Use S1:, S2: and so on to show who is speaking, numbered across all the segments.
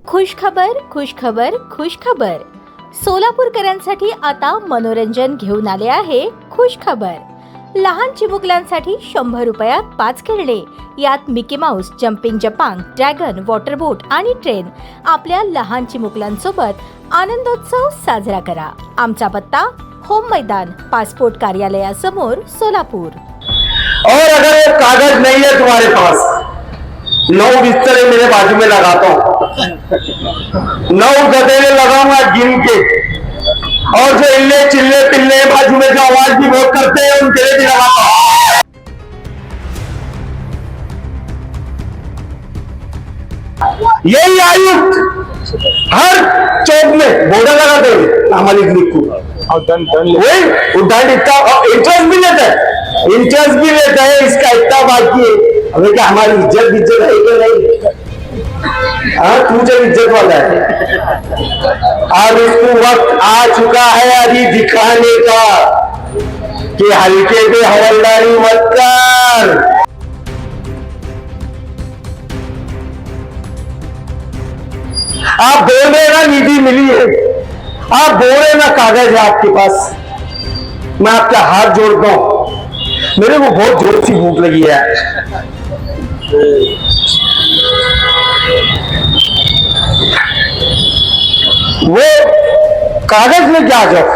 S1: खुशखबर खुशखबर खुशखबर. सोलापूरकरांसाठी आता मनोरंजन घेऊन आले आहे खुशखबर. लहान चिमुकल्यांसाठी 100 रुपयात 5 खेळणे. यात मिकी माऊस, जम्पिंग जपांग, ड्रॅगन, वॉटर बोट आणि ट्रेन. आपल्या लहान चिमुकल्यांसोबत आनंदोत्सव साजरा करा. आमचा पत्ता होम मैदान, पासपोर्ट कार्यालयासमोर, सोलापूर.
S2: और अगर वो कागज नहीं है तुम्हारे पास, 9 बिस्तरे मेरे बाजू में लगाता हूँ, 9 गदेले लगाऊंगा गिन के, और जो इल्ले चिल्ले पिल्ले बाजू में जो आवाज भी बहुत करते हैं उनके लिए भी लगाता हूँ. यही आयुक्त हर चौक में बोर्ड लगा दे हमारी को, वही उद्धार इतना इंटरेस्ट भी लेता है, इसका इतना बाकी है. हमें क्या हमारी इज्जत है कि नहीं? हाँ, तू जब इज्जत वाला है. अब इसको वक्त आ चुका है अभी दिखाने का कि हल्के पे हवलदारी मत कर. आप बोल रहे ना निधि मिली है, आप बोल रहे ना कागज है आपके पास, मैं आपका हाथ जोड़ता हूं. मेरे को बहुत जोर सी भूख लगी है. वो कागज में क्या जब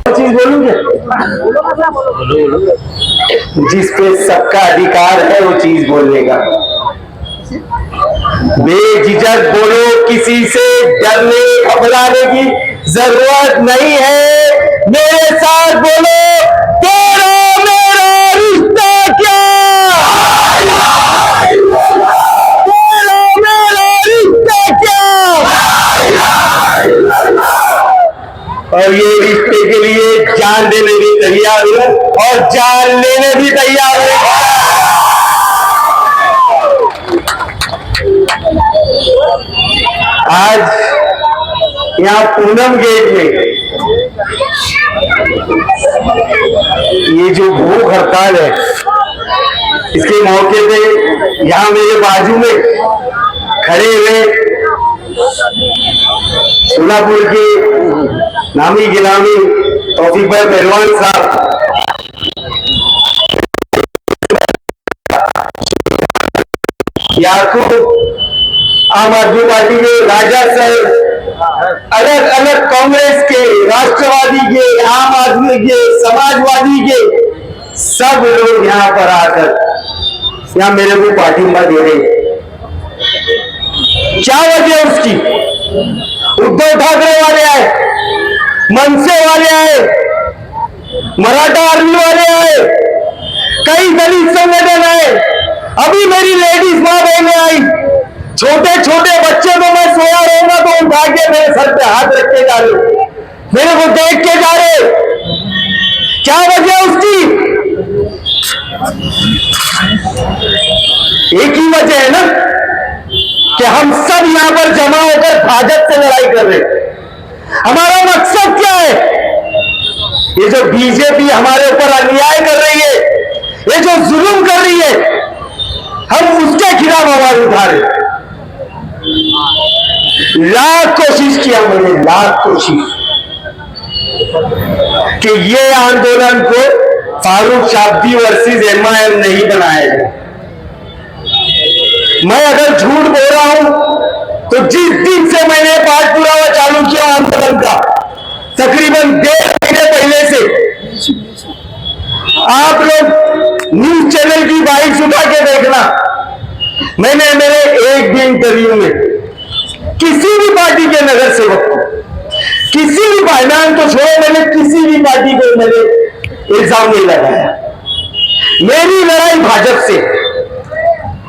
S2: चीज बोलूंगे जिस पे सबका अधिकार है वो चीज बोलने का. बेझिझक बोलो, किसी से डरने घबराने की जरूरत नहीं है. मेरे साथ बोलो, तेरा मेरा रिश्ता क्या, तेरा मेरा रिश्ता क्या. और ये रिश्ते के लिए जान देने भी तैयार हूं और जान लेने भी तैयार हूं. आज यहाँ पूनम गेट में ये जो भूख हड़ताल है, इसके मौके पे यहाँ मेरे बाजू में खड़े हुए सोलापुर के नामी गिलामी तौफीक भाई पहलवान साहब, याकूब, आम आदमी पार्टी के राजा सर, अलग अलग कांग्रेस के, राष्ट्रवादी के, आम आदमी के, समाजवादी के, सब लोग यहाँ पर आकर यहाँ मेरे को पार्टिंबा दे रहे. क्या वजह उसकी? उद्धव ठाकरे वाले आए, मनसे वाले आए, मराठा आर्मी वाले आए, कई दलित संगठन आए, अभी मेरी लेडीज माँ बहने आई. छोटे छोटे बच्चे को मैं सोया रहूंगा तो उठा के मेरे सर पे हाथ रख के जा रहे, मेरे को देख के जा रहे. क्या वजह उसकी? एक ही वजह है ना कि हम सब यहां पर जमा होकर भाजपा से लड़ाई कर रहे. हमारा मकसद क्या है? ये जो बीजेपी हमारे ऊपर अन्याय कर रही है, ये जो जुल्म कर रही है, हम उसके खिलाफ आवाज उठा रहे. लाख कोशिश किया मैंने, लाख कोशिश कि ये आंदोलन को फारूक शाब्दी वर्सेस MIM नहीं बनाया जाए. मैं अगर झूठ बोल रहा हूं तो जिस दिन से मैंने पाठ पुरावा चालू किया आंदोलन का, तकरीबन 1.5 महीने पहले से, आप लोग न्यूज चैनल की बाइक उठा के देखना, मैंने मेरे एक भी इंटरव्यू में किसी भी पार्टी के नगर सेवक को, किसी भी भाईमान तो छोड़ो, मैंने किसी भी पार्टी को मैंने इल्जाम नहीं लगाया. मेरी लड़ाई भाजपा से,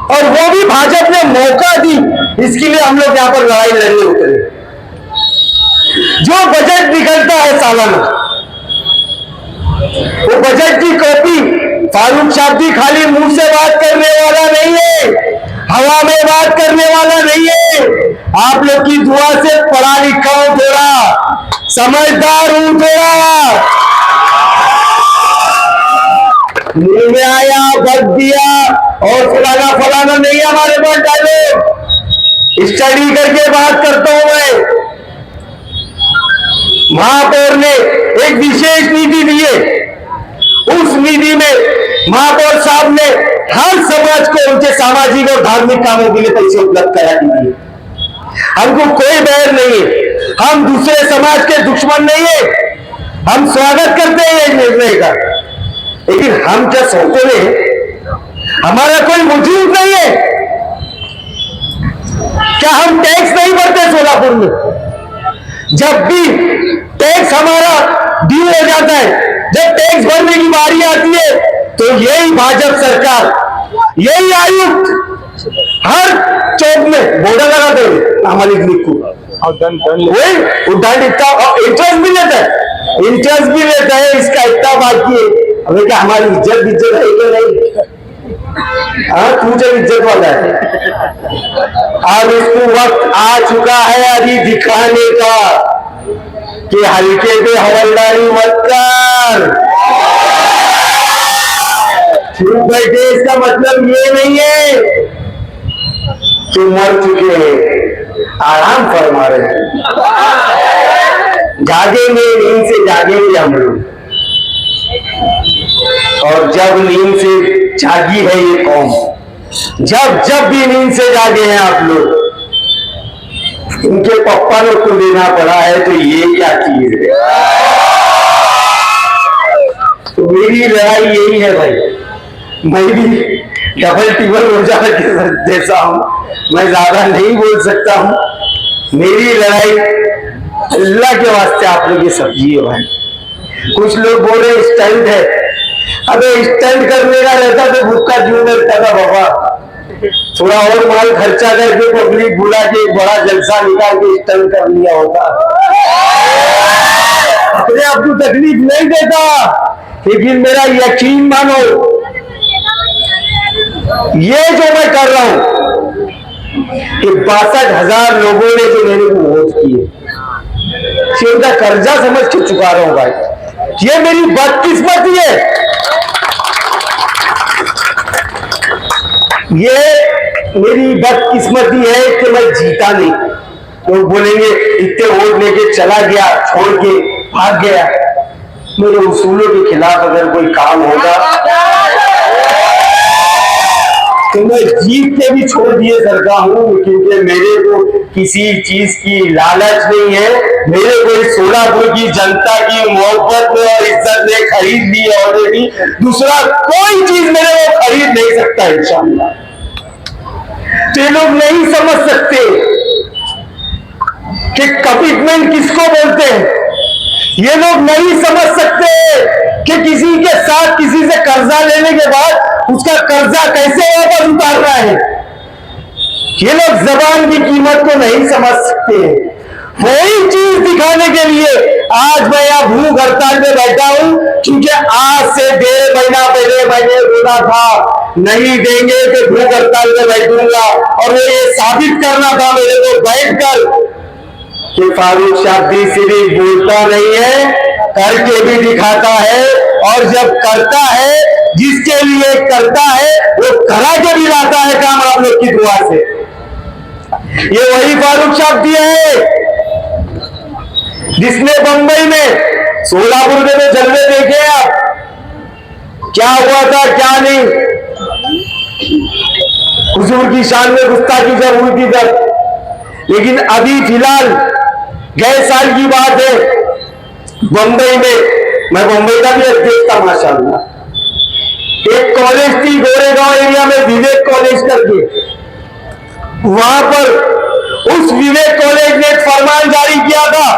S2: और वो भी भाजपा ने मौका दी, इसके लिए हम लोग यहां पर लड़ाई लड़ने उतरे. जो बजट निकलता है सालाना, वो बजट की कॉपी फारूक शाब्दी खाली मुंह से बात करने वाला नहीं है, हवा में बात करने वाला नहीं है। आप लोग की दुआ से पढ़ा लिखा हूं, थोड़ा समझदार हूं, थोड़ा मुंह में आया भर दिया और फलाना फलाना नहीं हमारे पास डायलॉग। स्टडी करके बात करता हूं मैं। महापौर ने एक विशेष नीति दी है, उस नीति में महापौर साहब ने हर समाज को उनके सामाजिक और धार्मिक कामों के लिए पैसे उपलब्ध करा दिए। हमको कोई बैर नहीं है, हम दूसरे समाज के दुश्मन नहीं है, हम स्वागत करते हैं इस निर्णय का। लेकिन हम क्या सोचते हैं हमारा कोई वजूद नहीं है क्या? हम टैक्स नहीं भरते सोलापुर में? जब भी टैक्स हमारा ड्यू हो जाता है, जब टैक्स भरने की बारी आती है, तो यही भाजपा सरकार, यही आयुक्त हर चौक में बोर्ड लगाते हुए हमारे को दंड इतना इंटरेस्ट भी लेता है, इंटरेस्ट भी लेता है, इसका इतना बाकी है। हमें क्या हमारी इज्जत है कि नहीं? हाँ, तू जब इज्जत वाला है। अब इसको वक्त आ चुका है अभी दिखाने का कि हल्के पे हवलदारी मत कर। चुप बैठे इसका मतलब ये नहीं है कि मर चुके हैं, आराम फरमा रहे हैं। जागेंगे, नींद से जागेंगे हम लोग, और जब नींद से जागी है ये कौम, जब भी नींद से जागे हैं आप लोग, इनके पप्पा लोग को देना पड़ा है, तो ये क्या चीज है? तो मेरी लड़ाई यही है भाई, मैं भी डबल टिबल ऊर्जा जैसा हूं, मैं ज्यादा नहीं बोल सकता हूं। मेरी लड़ाई अल्लाह के वास्ते आप लोग ये सब्जी है भाई। कुछ लोग बोल रहे स्टंट है, अबे स्टंट करने का रहता तो भूखा क्यों करता था बाबा? थोड़ा और माल खर्चा करके पब्लिक बुला के एक बड़ा जलसा निकाल के स्टंट कर लिया होता। अपने आप को तकलीफ नहीं देता, लेकिन मेरा यकीन मानो, ये जो मैं कर रहा हूं कि 62,000 लोगों ने जो मेरे को वोट किए, उनका कर्जा समझ के चुका रहा हूं भाई। ये मेरी बदकिस्मती है, ये मेरी बदकिस्मती है कि मैं जीता नहीं। लोग बोलेंगे इतने वोट लेके चला गया, छोड़ के भाग गया। मेरे उसूलों के खिलाफ अगर कोई काम होगा तो मैं जीत के भी छोड़ दिए सरका हूं, क्योंकि मेरे को किसी चीज की लालच नहीं है। मेरे को इस सोलापुर की जनता की मोहब्बत में और इज्जत ने खरीद ली है ऑलरेडी। दूसरा कोई चीज मेरे को खरीद नहीं सकता इंशाअल्लाह। तो ये लोग नहीं समझ सकते कि कमिटमेंट किसको बोलते हैं। ये लोग नहीं समझ सकते कि किसी के साथ किसी से कर्जा लेने के बाद उसका कर्जा कैसे वापस उतारना है। ये लोग जबान की कीमत को नहीं समझ सकते। वही चीज दिखाने के लिए आज मैं यहाँ भूख हड़ताल में बैठा हूं, क्योंकि आज से 1.5 महीना पहले मैंने बोला था नहीं देंगे तो भूख हड़ताल में बैठूंगा, और वो ये साबित करना था मेरे को बैठकर कि फारूक शाब्दी सिर्फ बोलता नहीं है, करके भी दिखाता है। और जब करता है, जिसके लिए करता है, वो करा के भी लाता है काम आप लोग की दुआ से। ये वही फारूक शाब्दी है जिसने बंबई में, सोलापुर में तो जलवे देखे आप, क्या हुआ था क्या नहीं, हुजूर की शान में गुस्ताखी जब हुई थी तब। लेकिन अभी फिलहाल गए साल की बात है, बंबई में, मैं बंबई का भी अध्यक्ष था माशाअल्लाह, एक कॉलेज थी गोरेगांव एरिया में, विवेक कॉलेज करके। वहां पर उस विवेक कॉलेज ने एक फरमान जारी किया था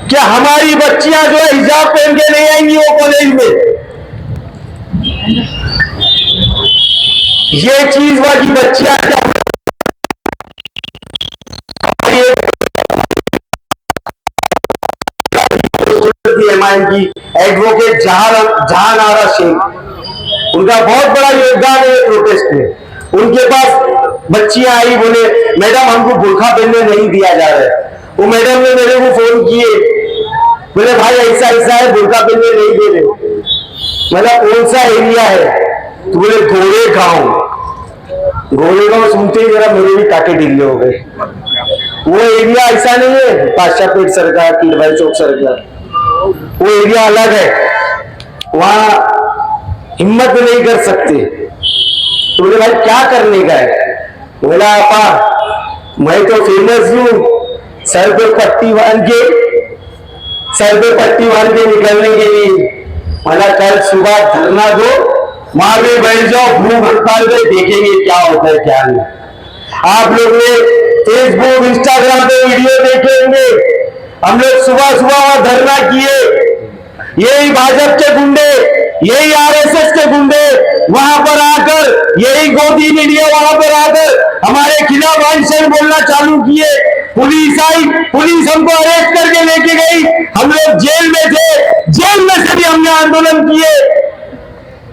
S2: कि हमारी बच्चियां जो है हिजाब पहन के नहीं आएंगी वो कॉलेज में। ये चीज वाली बच्चियां पाकिस्तान की एडवोकेट जहान आरा शेख, उनका बहुत बड़ा योगदान है प्रोटेस्ट में। उनके पास बच्चियां आई, बोले मैडम हमको बुर्खा पहनने नहीं दिया जा रहा है। वो मैडम ने मेरे को फोन किए, बोले भाई ऐसा ऐसा है, बुर्खा पहनने नहीं दे रहे। मतलब कौन सा एरिया है? तो बोले गोरेगांव। गोरेगांव सुनते ही जरा मेरे भी कांटे ढीले हो गए। वो एरिया ऐसा नहीं है बादशाहपेट सरकार, किडवाई चौक सरकार, वो एरिया अलग है, वहां हिम्मत नहीं कर सकते। तो बोले भाई क्या करने का है? बोला आपा मैं तो फेमस हूं, सर पे पट्टी बांध के निकलने के लिए। बोला कल सुबह धरना दो, वहां भी बैठ जाओ, भूख हड़ताल पे देखेंगे क्या होता है क्या नहीं। आप लोग ने फेसबुक इंस्टाग्राम पे वीडियो देखेंगे, हम लोग सुबह सुबह वहां धरना किए। यही भाजपा के गुंडे, यही आरएसएस के गुंडे वहां पर आकर, यही गोदी मीडिया वहां पर आकर हमारे खिलाफ अनशन बोलना चालू किए। पुलिस आई, पुलिस हमको अरेस्ट करके लेके गई, हम लोग जेल में थे, जेल में से भी हमने आंदोलन किए।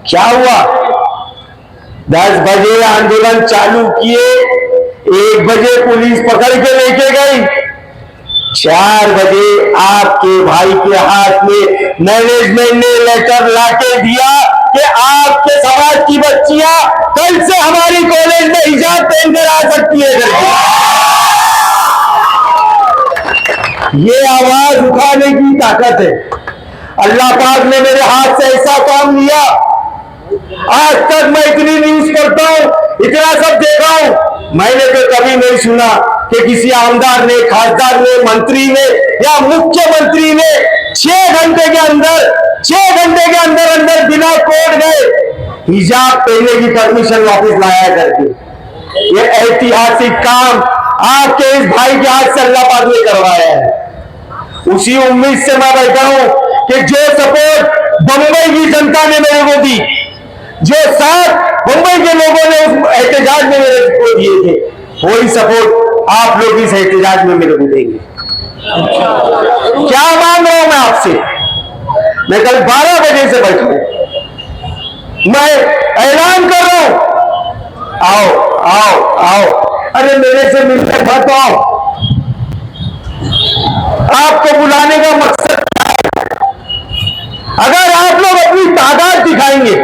S2: क्या हुआ? 10 बजे आंदोलन चालू किए, 1 बजे पुलिस पकड़ के लेके गई, 4 बजे आपके भाई के हाथ में मैनेजमेंट ने लेटर लाके दिया कि आपके समाज की बच्चियां कल से हमारी कॉलेज में हिजाब पहनकर आ सकती है। ये आवाज उठाने की ताकत है। अल्लाह पाक ने मेरे हाथ से ऐसा काम लिया, आज तक मैं इतनी न्यूज करता हूं, इतना सब देखा हूं, मैंने तो कभी नहीं सुना कि किसी आमदार ने, खासदार ने, मंत्री ने या मुख्यमंत्री ने 6 घंटे के अंदर बिना कोर्ट गए हिजाब पहनने की परमिशन वापस लाया करके। ये ऐतिहासिक काम आपके इस भाई के हाथ से अल्लाह पाक ने करवाया है। उसी उम्मीद से मैं बैठा हूं कि जो सपोर्ट बंबई की जनता ने मेरे को दी, जो साथ मुंबई के लोगों ने उस एहतजाज में मेरे को दिए थे, वही सपोर्ट आप लोग इस एहतजाज में मेरे को देंगे। क्या मांग रहा हूं मैं आपसे? मैं कल 12 बजे से बैठा हूं, मैं ऐलान कर रहा हूं, आओ आओ आओ, अरे मेरे से मिलने मत आओ। आपको बुलाने का मकसद क्या है? अगर आप लोग अपनी ताकत दिखाएंगे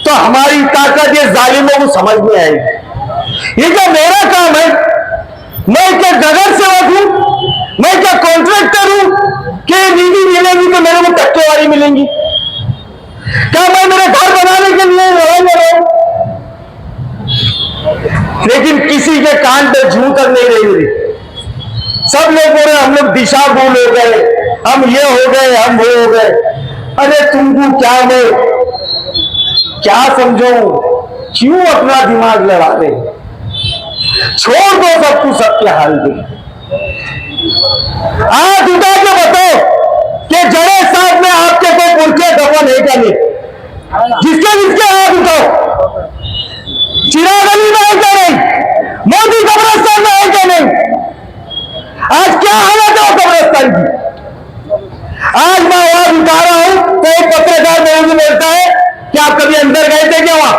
S2: तो हमारी ताकत ये जालिमों को समझ में आएगी। ये क्या मेरा काम है? मैं क्या नगर सेवक हूं? मैं क्या कॉन्ट्रैक्टर हूं कि निधि मिलेगी तो मेरे को टक्केवारी मिलेंगी? क्या मैं मेरे घर बनाने के लिए लड़ाई लड़ रहा हूं? लेकिन किसी के कान पे जू तक नहीं रही। सब लोग बोल रहे हम लोग दिशा भूल हो गए, हम ये हो गए, हम वो हो गए। अरे तुमको क्या मैं क्या समझो, क्यों अपना दिमाग लड़ा रहे? छोड़ दो सब कुछ, सबके हाल दे। आज उठा के बताओ कि जड़े साहब में आपके कोई पुरखे दफन है क्या नहीं? जिसके हाथ उठाओ। चिराग अली में है क्या नहीं? मोदी कब्रिस्तान में है क्या नहीं? आज क्या हालत है कब्रिस्तान की? आज मैं आवाज उठा रहा हूं तो एक पत्रकार मेरे को बोलता है कि आप कभी अंदर गए थे क्या वहां?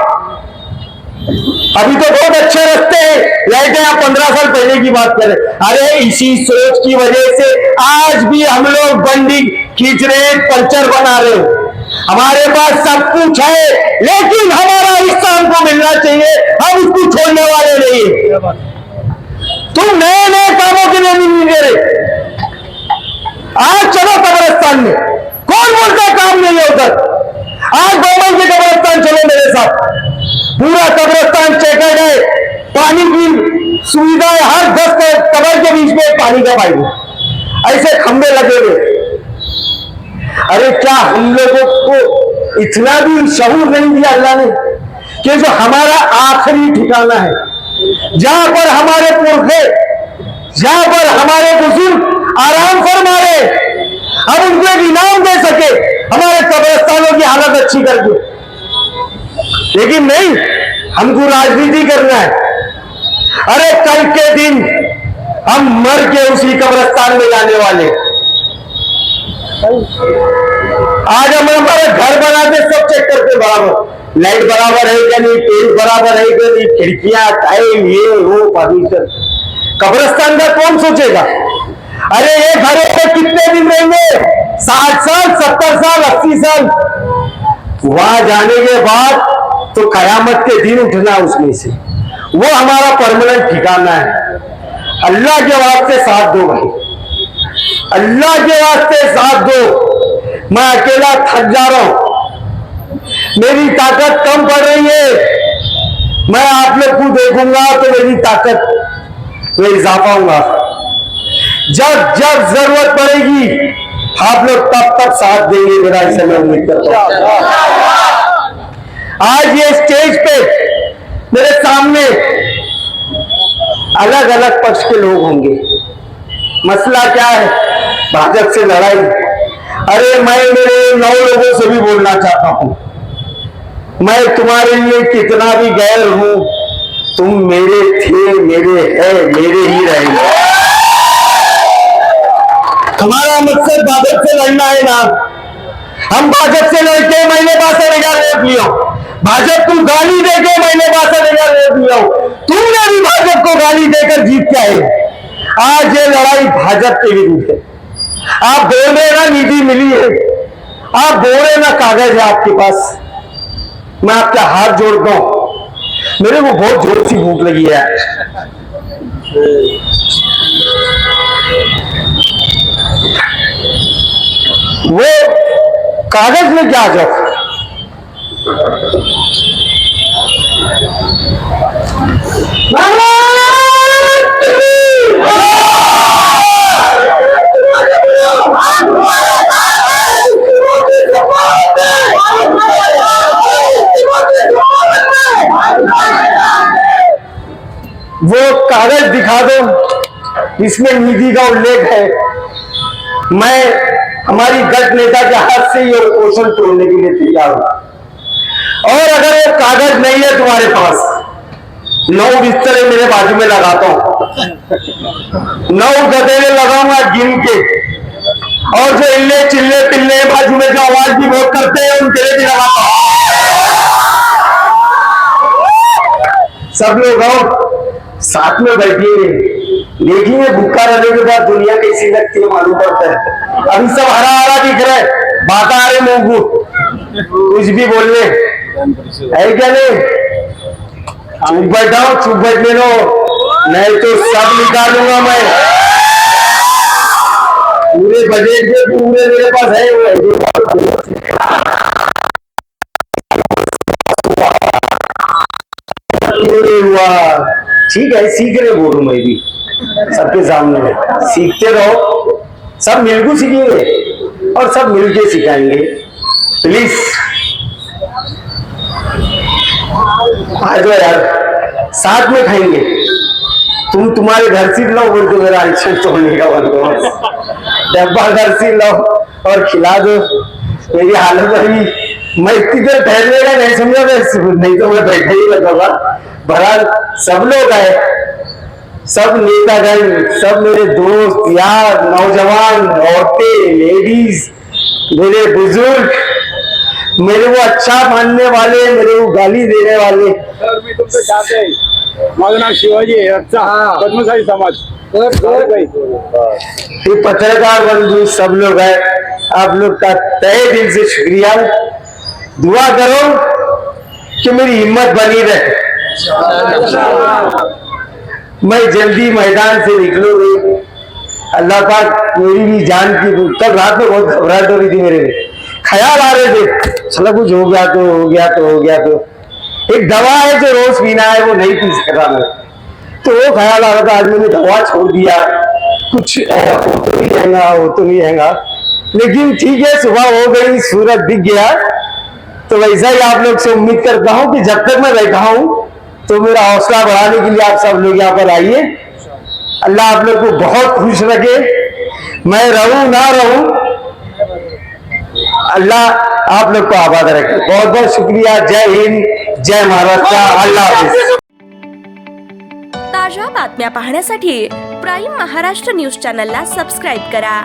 S2: अभी तो बहुत अच्छे रास्ते हैं, लाइटें आप 15 साल पहले की बात करें। अरे इसी सोच की वजह से आज भी हम लोग बंडी खींच रहे, पंचर बना रहे। हमारे पास सब कुछ है, लेकिन हमारा हिस्सा हमको मिलना चाहिए, हम उसको छोड़ने वाले नहीं। तुम नए नए कामों के लिए नहीं दे रहे। आज चलो कब्रिस्तान में, कौन बोलता काम नहीं है उधर? आज बम्बई के कब्रिस्तान चलो मेरे साथ, पूरा कब्रिस्तान चेकर्ड है, पानी की सुविधा है, हर 10 कब्र के बीच में पानी का पाइप, ऐसे खंबे लगे हुए। अरे क्या हम लोगों को इतना भी शऊर नहीं दिया अल्लाह ने कि जो हमारा आखिरी ठिकाना है, जहां पर हमारे पुरखे, जहां पर हमारे बुजुर्ग आराम फरमा रहे, हम उनको एक इनाम दे सके, हमारे कब्रिस्तानों की हालत अच्छी कर दो। लेकिन नहीं, हमको राजनीति करना है। अरे कल के दिन हम मर के उसी कब्रिस्तान में जाने वाले। आज हम हमारा घर बनाते सब चेक करते बराबर, लाइट बराबर है क्या नहीं, पेड़ बराबर है क्या नहीं, खिड़कियां, टाइल, ये वो फर्नीचर। कब्रिस्तान का कौन सोचेगा? अरे ये घरों पे कितने दिन रहेंगे? 60 साल, 70 साल, 80 साल। वहां जाने के बाद तो कयामत के दिन उठना उसमें से, वो हमारा परमानेंट ठिकाना है। अल्लाह के वास्ते साथ दो भाई, अल्लाह के वास्ते साथ दो। मैं अकेला थक जा रहा हूं, मेरी ताकत कम पड़ रही है। मैं आप लोग को देखूंगा तो मेरी ताकत में इजाफा होगा। जब जब जरूरत पड़ेगी आप लोग तब तक साथ देंगे, मेरा इसे मैं उम्मीद करता हूं। आज ये स्टेज पे मेरे सामने अलग अलग पक्ष के लोग होंगे। मसला क्या है? भाजपा से लड़ाई। अरे मैं मेरे 9 लोगों से भी बोलना चाहता हूं, मैं तुम्हारे लिए कितना भी गैर हूं, तुम मेरे थे, मेरे है, मेरे ही रहेंगे। हमारा मकसद भाजपा से लड़ना है ना। हम भाजपा से लड़के मैंने 62,000 वोट लिया, भाजपा को गाली देके मैंने 62,000 वोट लिया, तुमने भी भाजपा को गाली देकर जीत के आए। आज ये लड़ाई भाजपा के विरुद्ध है। आप बोल रहे ना निधि मिली है, आप बोल रहे ना कागज है आपके पास, मैं आपका हाथ जोड़ता हूं। मेरे को बहुत जोर सी भूख लगी है। वो कागज में क्या जाओ? वो कागज दिखा दो, इसमें निधि का उल्लेख है। मैं हमारी गठ नेता के हाथ से ये पोषण तोड़ने के लिए तैयार हूं। और अगर वो कागज नहीं है तुम्हारे पास, 9 बिस्तरे मेरे बाजू में लगाता हूं, 9 गदेले लगाऊंगा गिन के, और जो इल्ले चिल्ले पिल्ले बाजू में जो आवाज भी बहुत करते हैं उनके लिए भी लगाता हूं। सब लोग आओ साथ में बैठिए, देखिए भूखा रहने के बाद दुनिया कैसी लगती है मालूम पड़ता है। अभी सब हरा हरा दिख रहा है, बात आ रही मुंह को, कुछ भी बोलने है क्या नहीं? चुप बैठाओ, चुप बैठने लो, नहीं तो सब निकालूंगा मैं। पूरे बजट के पूरे मेरे पास है हुआ। ठीक है, सीख रहे बोलूं मैं भी सबके सामने, सीखते रहो, सब मिलकर सीखेंगे और सब मिलके सिखाएंगे। प्लीज आ जाओ यार, साथ में खाएंगे। तुम तुम्हारे घर से लाओ, बोल दो मेरा इच्छा तोड़ने का बंदोबस्त, डब्बा घर से लाओ और खिला दो। मेरी हालत अभी, मैं इतनी देर ठहरने का नहीं समझा, नहीं तो मैं बैठे ही लगूंगा। बहरहाल सब लोग आए, सब नेतागण, सब मेरे दोस्त यार, नौजवान, औरतें, लेडीज, मेरे बुजुर्ग, मेरे को अच्छा मानने वाले, मेरे को गाली देने वाले,
S3: माझं शिवाजी पद्मशाली समाज,
S2: ये पत्रकार बंधु सब लोग हैं, आप लोग का तहे दिल से शुक्रिया। दुआ करो कि मेरी हिम्मत बनी रहे, मैं जल्दी मैदान से निकलूंगी। अल्लाह पाक मेरी भी जान की, कल रात में बहुत घबराहट हो रही थी, मेरे ख्याल आ रहे थे, चलो कुछ हो गया तो हो गया तो हो गया तो। एक दवा है जो रोज पीना है, वो नहीं पी सका मैं, तो वो ख्याल आ रहा था। आज मैंने दवा छोड़ दिया, कुछ हो तो नहीं आएगा, वो तो नहीं आएगा, लेकिन ठीक है, सुबह हो गई, सूरज दिख गया। तो वैसा ही आप लोग से उम्मीद करता हूं कि जब तक मैं बैठा हूं तो मेरा हौसला बढ़ाने के लिए आप सब लोग यहाँ पर आइए। अल्लाह आप लोग को बहुत खुश रखे, मैं रहूं ना रहूं, अल्लाह आप लोग को आबाद रखे। बहुत बहुत शुक्रिया। जय हिंद, जय महाराष्ट्र, अल्लाह हाफिज।
S4: ताज्या बातम्या पाहण्यासाठी प्राईम महाराष्ट्र न्यूज चॅनलला सबस्क्राईब करा।